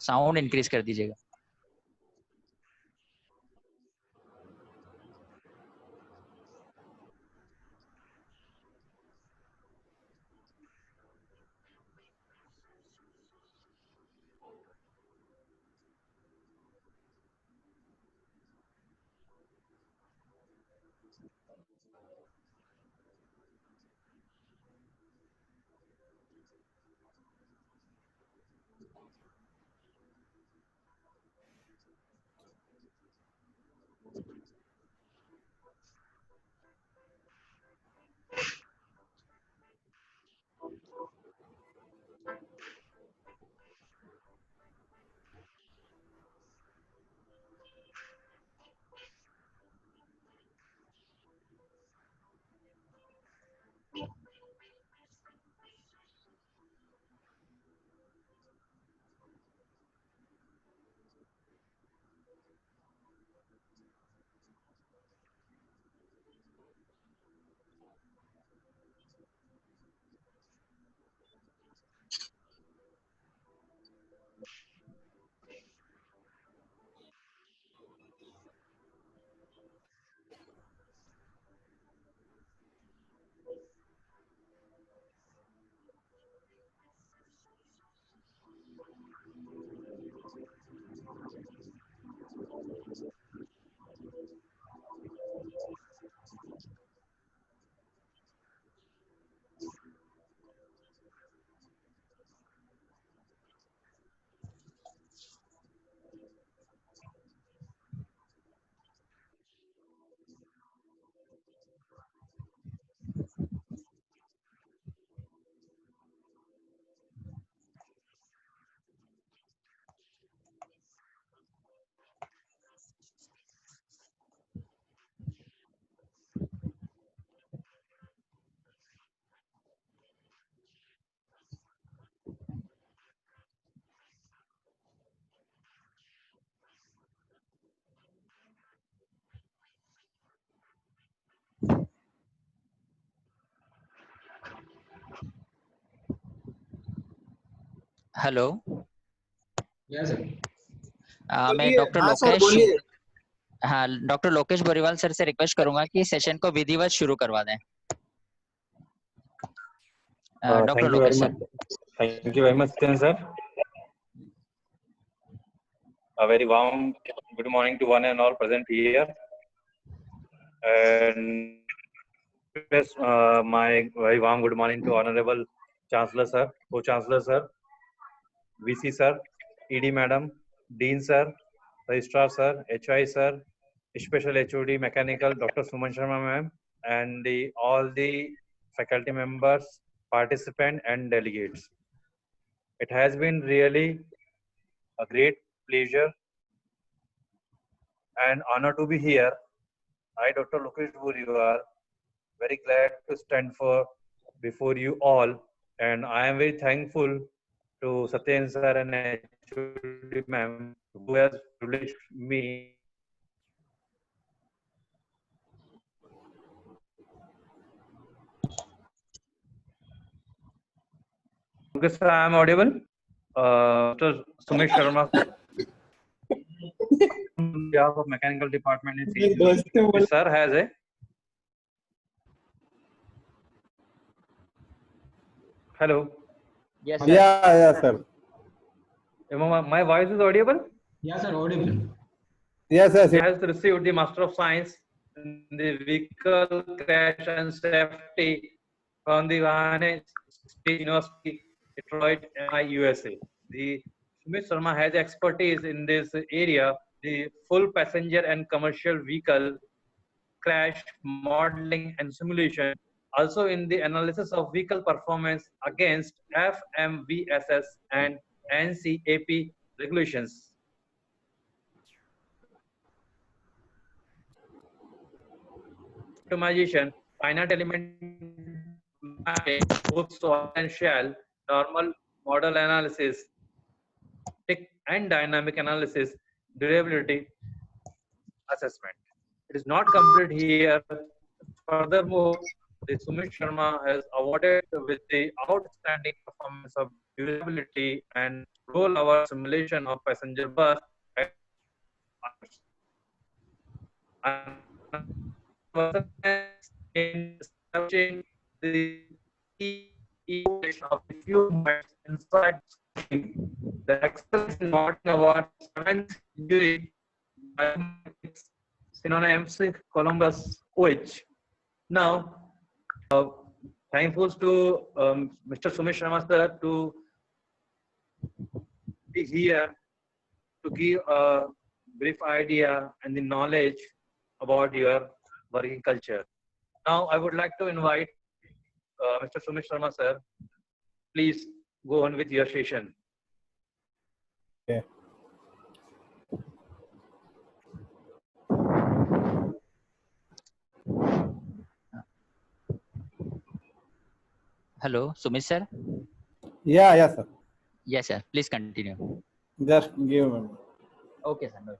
Sound increase कर दीजिएगा। Hello. Yes sir. मैं डॉक्टर हाँ सर लोकेश, बोलिए। हाँ डॉक्टर लोकेश बोरीवाल सर से रिक्वेस्ट करूंगा कि सेशन को विधिवत शुरू करवा दें। Doctor Thank you Lokesh very sir. much. Thank you very much, sir. A very warm good morning to one and all present here. And yes, my very warm good morning to Honorable Chancellor Sir, Co-Chancellor Sir, VC Sir, ED Madam, Dean Sir, Registrar Sir, HI Sir, Special HOD Mechanical Dr. Suman Sharma Ma'am, and all the faculty members, participants, and delegates. It has been really a great pleasure and honor to be here. I, Dr. Lokesh Boriwal, very glad to stand for before you all, and I am very thankful to Satyen sir and HOD ma'am who has privileged me. Okay, sir, I am audible. Dr. Sumesh Sharma, on behalf of Mechanical Department in CU, sir has a. Hello. Yes sir. Yeah, sir. My voice is audible? Yes sir, audible. Yes, He yes. has received the Master of Science in the Vehicle Crash and Safety from the Vahane State University, Detroit, USA. The Sumit Sharma has expertise in this area, the full passenger and commercial vehicle crash modeling and simulation, also in the analysis of vehicle performance against FMVSS and NCAP regulations. Optimization, finite element mapping, both soil and shell, normal model analysis, and dynamic analysis, durability assessment. It is not complete here. Furthermore, the Sumit Sharma has awarded with the outstanding performance of usability, and roll our simulation of passenger bus in establishing the key of the few minutes inside the excellence in modeling award 7th jury mathematics synonyms Columbus OH. Now, thankful to Mr. Sumesh Sharma sir to be here to give a brief idea and the knowledge about your working culture. Now, I would like to invite Mr. Sumesh Sharma sir. Please go on with your session. Okay. Hello, Sumit sir. Yeah, sir. Yes, sir. Please continue. Just give a minute. Okay, sir. No.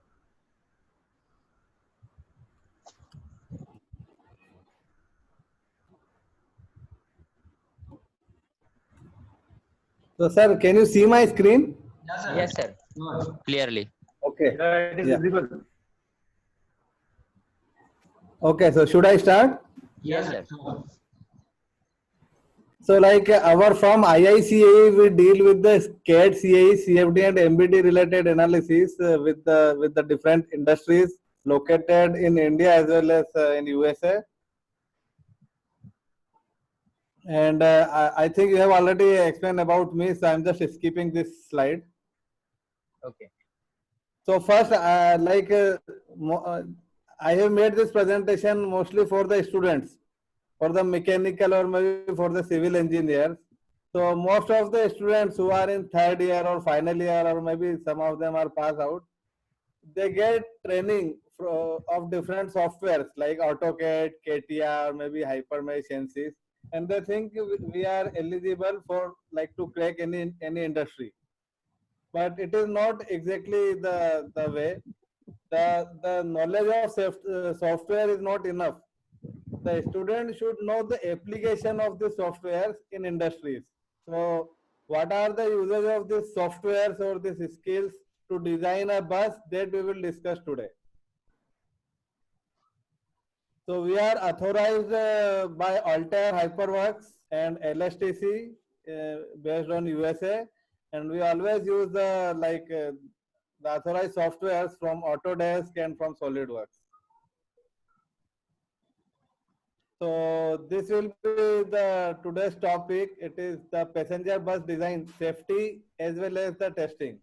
So, sir, can you see my screen? Yes, sir. Yes, sir. No. Clearly. Okay. It is Yeah. visible. Okay, so should I start? Yes, sir. So, like our firm IICAE, we deal with the CAD, CAE, CFD, and MBD related analysis with the different industries located in India as well as in USA. And I think you have already explained about me, so I'm just skipping this slide. Okay. So first, I have made this presentation mostly for the students, for the mechanical or maybe for the civil engineers. So most of the students who are in third year or final year, or maybe some of them are pass out, they get training of different softwares like AutoCAD, CATIA, or maybe HyperMesh, ANSYS, and they think we are eligible for like to crack any industry. But it is not exactly the way. The knowledge of software is not enough. The student should know the application of the softwares in industries. So what are the uses of these softwares or these skills to design a bus, that we will discuss today. So we are authorized by Altair HyperWorks and LSTC based on USA, and we always use the authorized softwares from Autodesk and from SolidWorks. So this will be the today's topic. It is the passenger bus design, safety as well as the testing.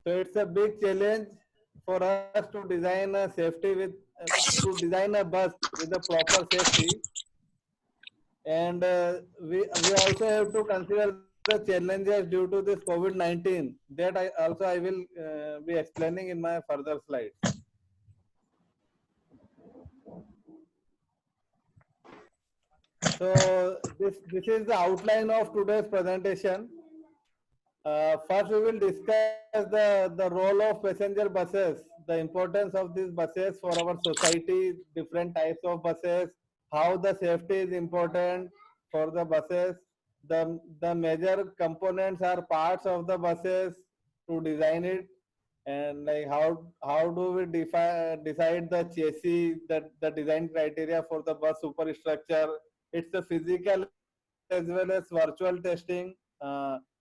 So it's a big challenge for us to design a safety with to design a bus with a proper safety, and we also have to consider the challenges due to this COVID-19. That I will be explaining in my further slides. So this is the outline of today's presentation. First, we will discuss the role of passenger buses, the importance of these buses for our society, different types of buses, how the safety is important for the buses, the major components are parts of the buses to design it, and like how do we decide the chassis, the design criteria for the bus superstructure. It's the physical as well as virtual testing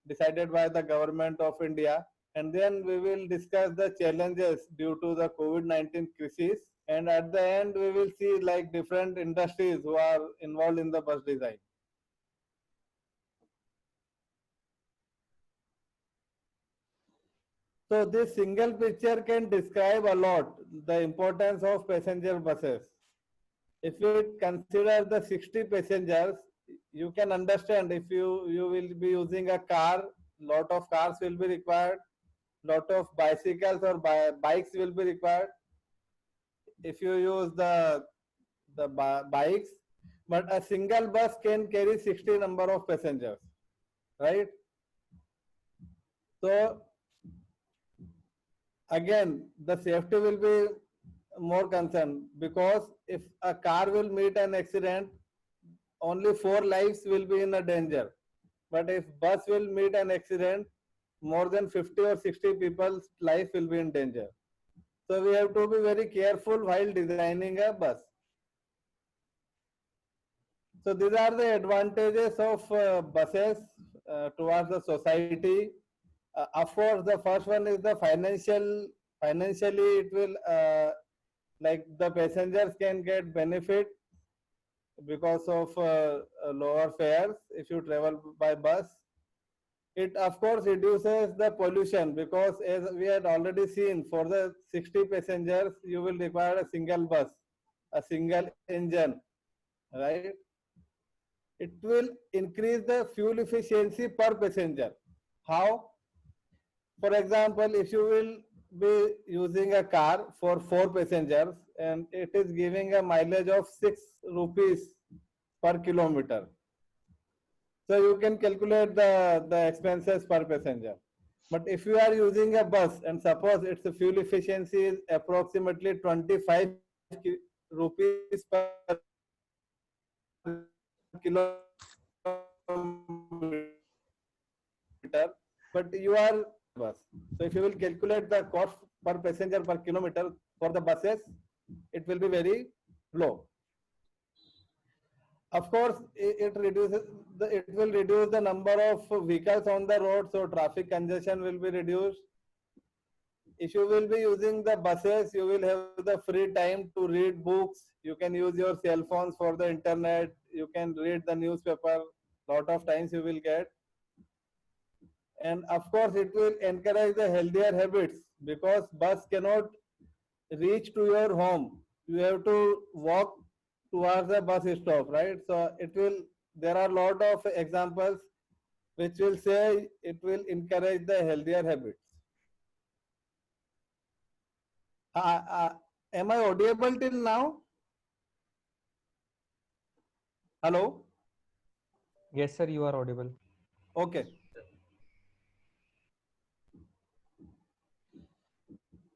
decided by the government of India. And then we will discuss the challenges due to the COVID-19 crisis. And at the end, we will see like different industries who are involved in the bus design. So this single picture can describe a lot the importance of passenger buses. If we consider the 60 passengers, you can understand if you will be using a car, lot of cars will be required, lot of bicycles or bikes will be required. If you use the bikes, but a single bus can carry 60 number of passengers, right? So again, the safety will be more concerned, because if a car will meet an accident, only 4 lives will be in a danger. but if bus will meet an accident, more than 50 or 60 people's life will be in danger. So we have to be very careful while designing a bus. So these are the advantages of buses towards the society. Of course, the first one is the financial. Financially, it will like the passengers can get benefit because of lower fares if you travel by bus. It of course reduces the pollution because as we had already seen, for the 60 passengers you will require a single bus, a single engine, right? It will increase the fuel efficiency per passenger. How? For example, if you will be using a car for 4 passengers and it is giving a mileage of 6 rupees per kilometer, so you can calculate the expenses per passenger. But if you are using a bus and suppose its fuel efficiency is approximately 25 rupees per kilometer, but you are bus. So if you will calculate the cost per passenger per kilometer for the buses, it will be very low. Of course, it will reduce the number of vehicles on the road, so traffic congestion will be reduced. If you will be using the buses, you will have the free time to read books. You can use your cell phones for the internet. You can read the newspaper. Lot of times you will get. And of course, it will encourage the healthier habits because bus cannot reach to your home. You have to walk towards the bus stop, right? So it will. There are a lot of examples which will say it will encourage the healthier habits. Am I audible till now? Hello? Yes, sir, you are audible. Okay.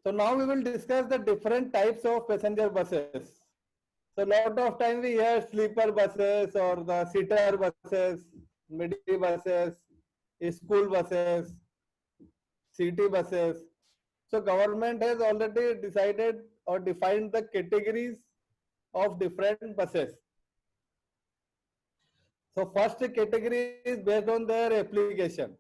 So now we will discuss the different types of passenger buses. So a lot of time we hear sleeper buses or the seater buses, midi buses, school buses, city buses. So government has already decided or defined the categories of different buses. So first category is based on their application.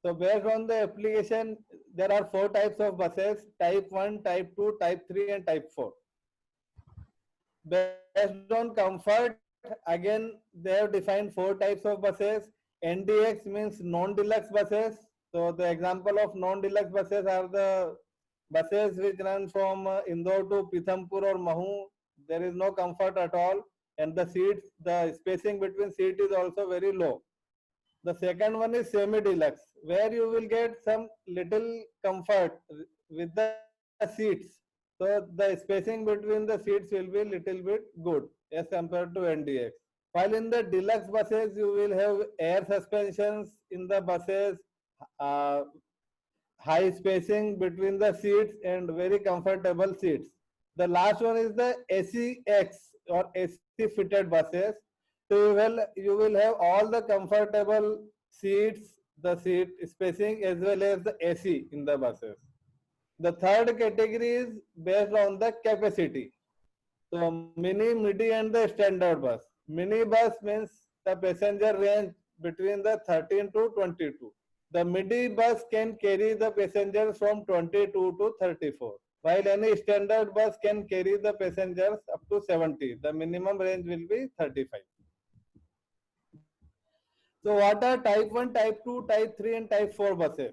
So based on the application, there are 4 types of buses: type 1, type 2, type 3 and type 4. Based on comfort, again they have defined 4 types of buses. NDX means non-deluxe buses. So the example of non-deluxe buses are the buses which run from Indore to Pithampur or Mahu. There is no comfort at all, and the seats, the spacing between seat is also very low. The second one is semi-deluxe, where you will get some little comfort with the seats. So the spacing between the seats will be little bit good as compared to NDX. While in the deluxe buses, you will have air suspensions in the buses, uh, high spacing between the seats and very comfortable seats. The last one is the ACX or AC fitted buses. So you will have all the comfortable seats, the seat spacing as well as the AC in the buses. The third category is based on the capacity. So mini, midi and the standard bus. Mini bus means the passenger range between the 13 to 22. The midi bus can carry the passengers from 22 to 34, while any standard bus can carry the passengers up to 70. The minimum range will be 35. So what are type 1, type 2, type 3 and type 4 buses?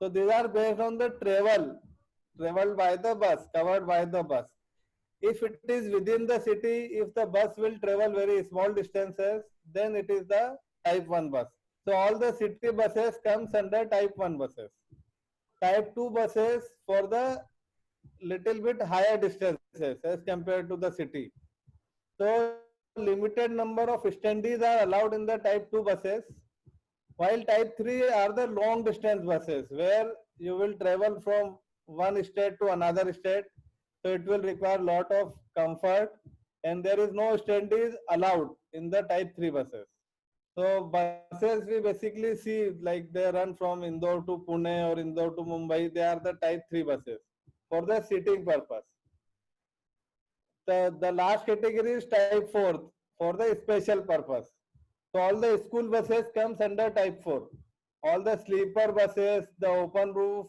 So these are based on the traveled by the bus, covered by the bus. If it is within the city, if the bus will travel very small distances, then it is the type 1 bus. So all the city buses comes under type 1 buses. Type 2 buses for the little bit higher distances as compared to the city. So limited number of standees are allowed in the type 2 buses, while type 3 are the long distance buses where you will travel from one state to another state. So it will require lot of comfort and there is no standees allowed in the type 3 buses. So buses we basically see like they run from Indore to Pune or Indore to Mumbai. They are the type 3 buses for the seating purpose. The last category is type 4 for the special purpose. So all the school buses comes under type 4. All the sleeper buses, the open roof,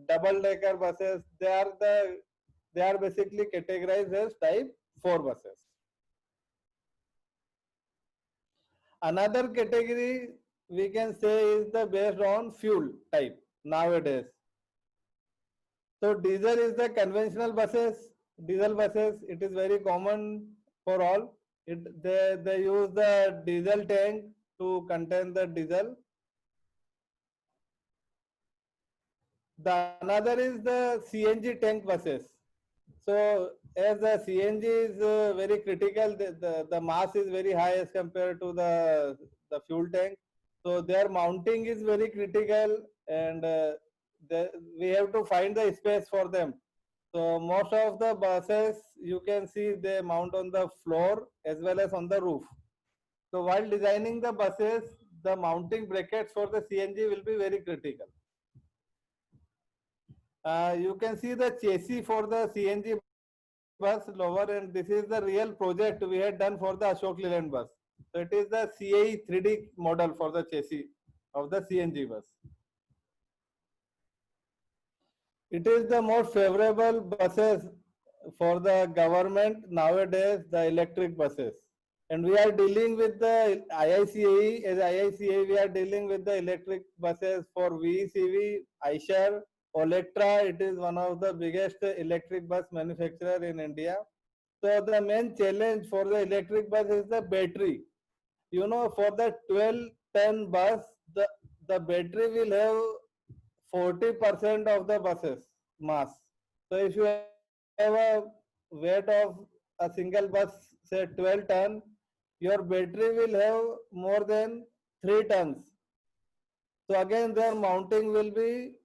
double decker buses, they are basically categorized as type 4 buses. Another category we can say is the based on fuel type nowadays. So diesel is the conventional buses, diesel buses. It is very common for all. They use the diesel tank to contain the diesel. The another is the CNG tank buses. So as the CNG is very critical, the mass is very high as compared to the fuel tank. So their mounting is very critical, and we have to find the space for them. So most of the buses you can see they mount on the floor as well as on the roof. So while designing the buses, the mounting brackets for the CNG will be very critical. You can see the chassis for the CNG bus lower, and this is the real project we had done for the Ashok Leyland bus. So it is the CAE 3D model for the chassis of the CNG bus. It is the most favorable buses for the government nowadays, the electric buses. And we are dealing with the IICAE. As IICAE, we are dealing with the electric buses for VECV, Eicher, Olectra. It is one of the biggest electric bus manufacturer in India. So the main challenge for the electric bus is the battery. You know, for the 12-ton bus, the battery will have 40% of the bus's mass. So if you have a weight of a single bus, say 12 ton, your battery will have more than 3 tons. So again, their mounting will be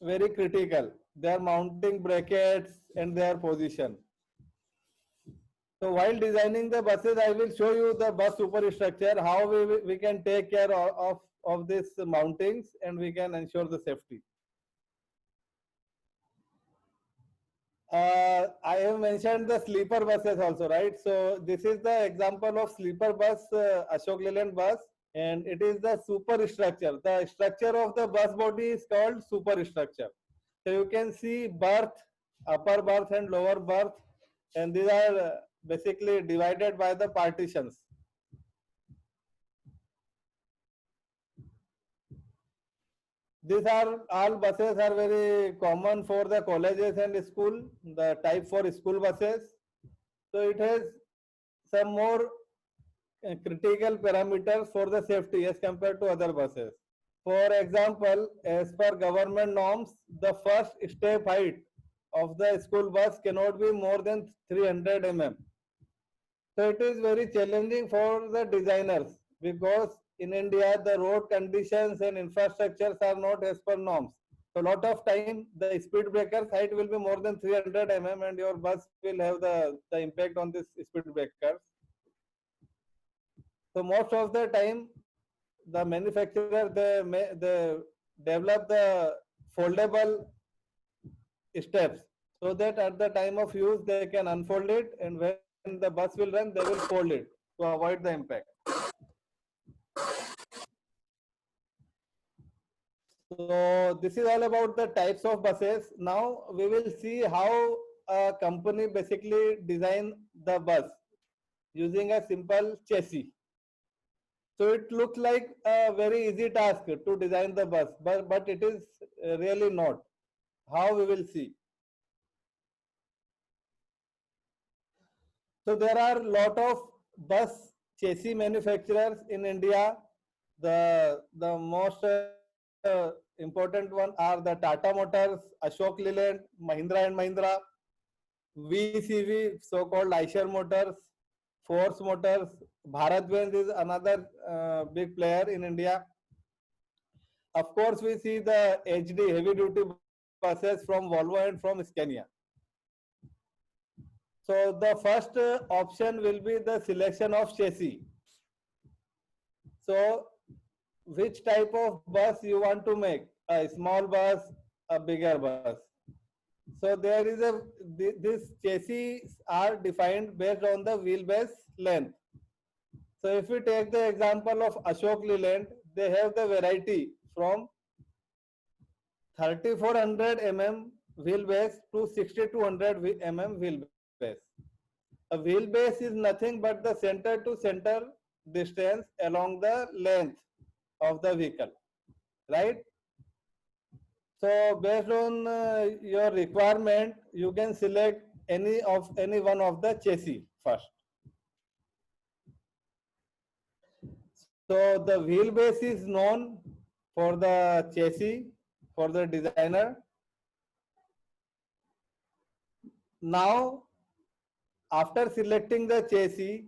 very critical. Their mounting brackets and their position. So while designing the buses, I will show you the bus superstructure, how we can take care of these mountings and we can ensure the safety. I have mentioned the sleeper buses also, right? So this is the example of sleeper bus, Ashok Leyland bus, and it is the superstructure. The structure of the bus body is called superstructure. So you can see berth, upper berth and lower berth, and these are basically divided by the partitions. These are all buses are very common for the colleges and school, the type 4 school buses. So it has some more critical parameters for the safety as compared to other buses. For example, as per government norms, the first step height of the school bus cannot be more than 300 mm. So it is very challenging for the designers because in India the road conditions and infrastructures are not as per norms. So a lot of time the speed breakers height will be more than 300 mm and your bus will have the impact on this speed breakers. So most of the time the manufacturer they develop the foldable steps so that at the time of use they can unfold it, and when the bus will run they will fold it to avoid the impact. So this is all about the types of buses. Now we will see how a company basically design the bus using a simple chassis. So it looks like a very easy task to design the bus, but it is really not. How we will see. So there are a lot of bus chassis manufacturers in India. The most important one are the Tata Motors, Ashok Leyland, Mahindra and Mahindra, VECV, so-called Eicher Motors, Force Motors, Bharat Benz is another big player in India. Of course, we see the HD heavy duty buses from Volvo and from Scania. So the first option will be the selection of chassis. So which type of bus you want to make? A small bus, a bigger bus. So there is a this chassis are defined based on the wheelbase length. So if we take the example of Ashok Leyland, they have the variety from 3400 mm wheelbase to 6200 mm wheelbase. A wheelbase is nothing but the center to center distance along the length of the vehicle, right? So based on your requirement, you can select any one of the chassis first. So the wheelbase is known for the chassis for the designer. Now, after selecting the chassis,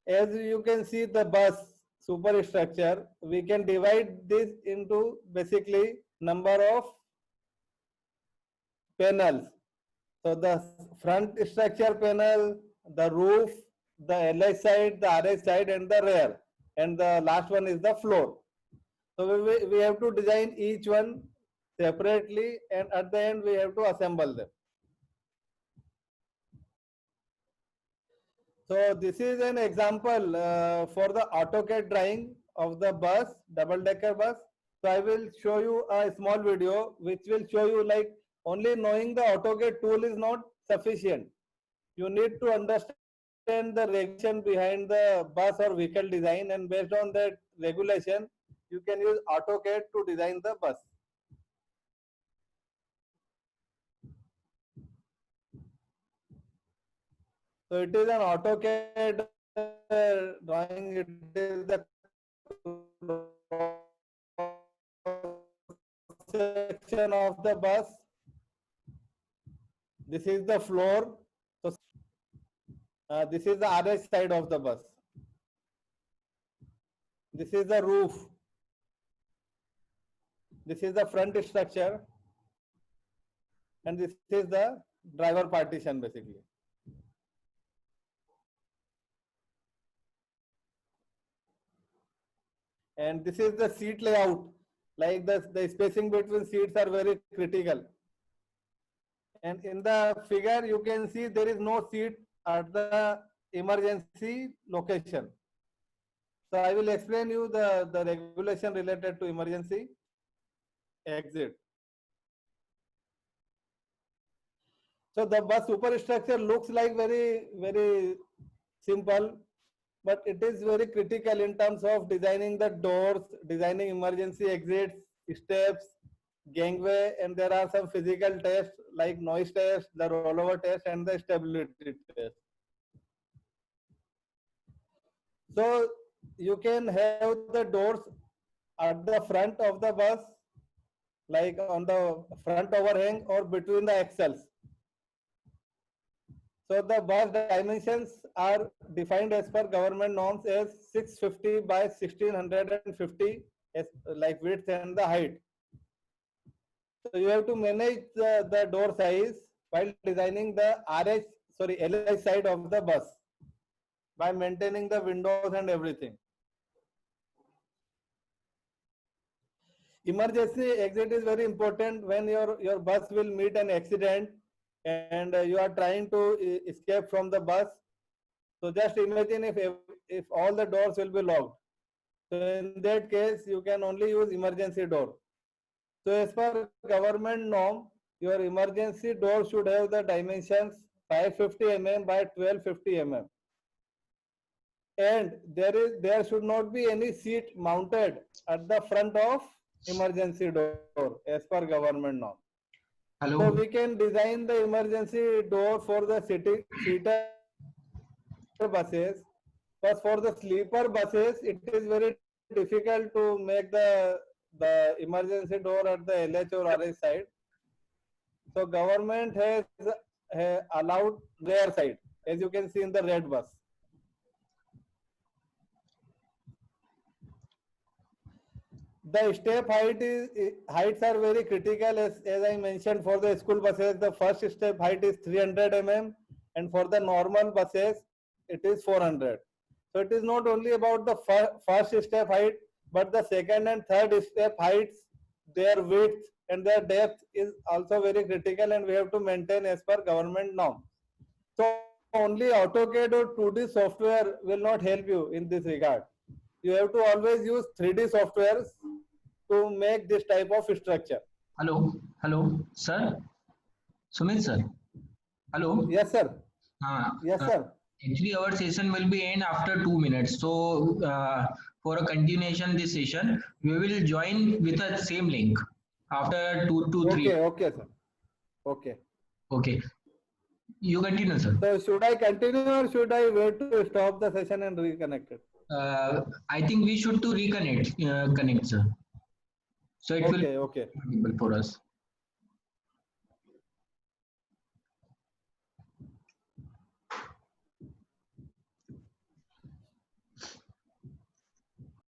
as you can see the bus superstructure, we can divide this into basically number of panels. So the front structure panel, the roof, the LI side, the RH side, and the rear, and the last one is the floor. So we have to design each one separately, and at the end we have to assemble them. So this is an example for the AutoCAD drawing of the bus, double-decker bus. So I will show you a small video which will show you, like, only knowing the AutoCAD tool is not sufficient. You need to understand the regulation behind the bus or vehicle design, and based on that regulation, you can use AutoCAD to design the bus. So it is an AutoCAD drawing. It is the section of the bus. This is the floor. So this is the RH side of the bus. This is the roof. This is the front structure. And this is the driver partition basically. And this is the seat layout. Like the spacing between seats are very critical. And in the figure, you can see there is no seat at the emergency location. So I will explain you the regulation related to emergency exit. So the bus superstructure looks like very simple, but it is very critical in terms of designing the doors, designing emergency exits, steps, gangway, and there are some physical tests like noise test, the rollover test, and the stability test. So you can have the doors at the front of the bus, like on the front overhang or between the axles. So the bus dimensions are defined as per government norms as 650 by 1650 as like width and the height. So you have to manage the door size while designing the LI side of the bus by maintaining the windows and everything. Emergency exit is very important when your bus will meet an accident and you are trying to escape from the bus. So just imagine if all the doors will be locked. So in that case, you can only use emergency door. So as per government norm, your emergency door should have the dimensions 550 mm by 1250 mm. And there should not be any seat mounted at the front of emergency door as per government norm. Hello. So we can design the emergency door for the seater buses, but for the sleeper buses, it is very difficult to make the emergency door at the LH or RH side. So government has allowed rear side, as you can see in the red bus. The step heights are very critical, as I mentioned. For the school buses, the first step height is 300 mm, and for the normal buses, it is 400. So it is not only about the first step height, but the second and third step heights, their width and their depth is also very critical, and we have to maintain as per government norm. So only AutoCAD or 2D software will not help you in this regard. You have to always use 3D softwares to make this type of structure. Hello, sir. Sumit, sir. Hello. Yes, sir. Yes, sir. Actually, our session will be end after 2 minutes. So, for a continuation this session, we will join with the same link after 2 to 3. Okay, sir. Okay. Okay. You continue, sir. So should I continue or should I wait to stop the session and reconnect it? I think we should to reconnect, connect, sir. So it will Okay. be available for us.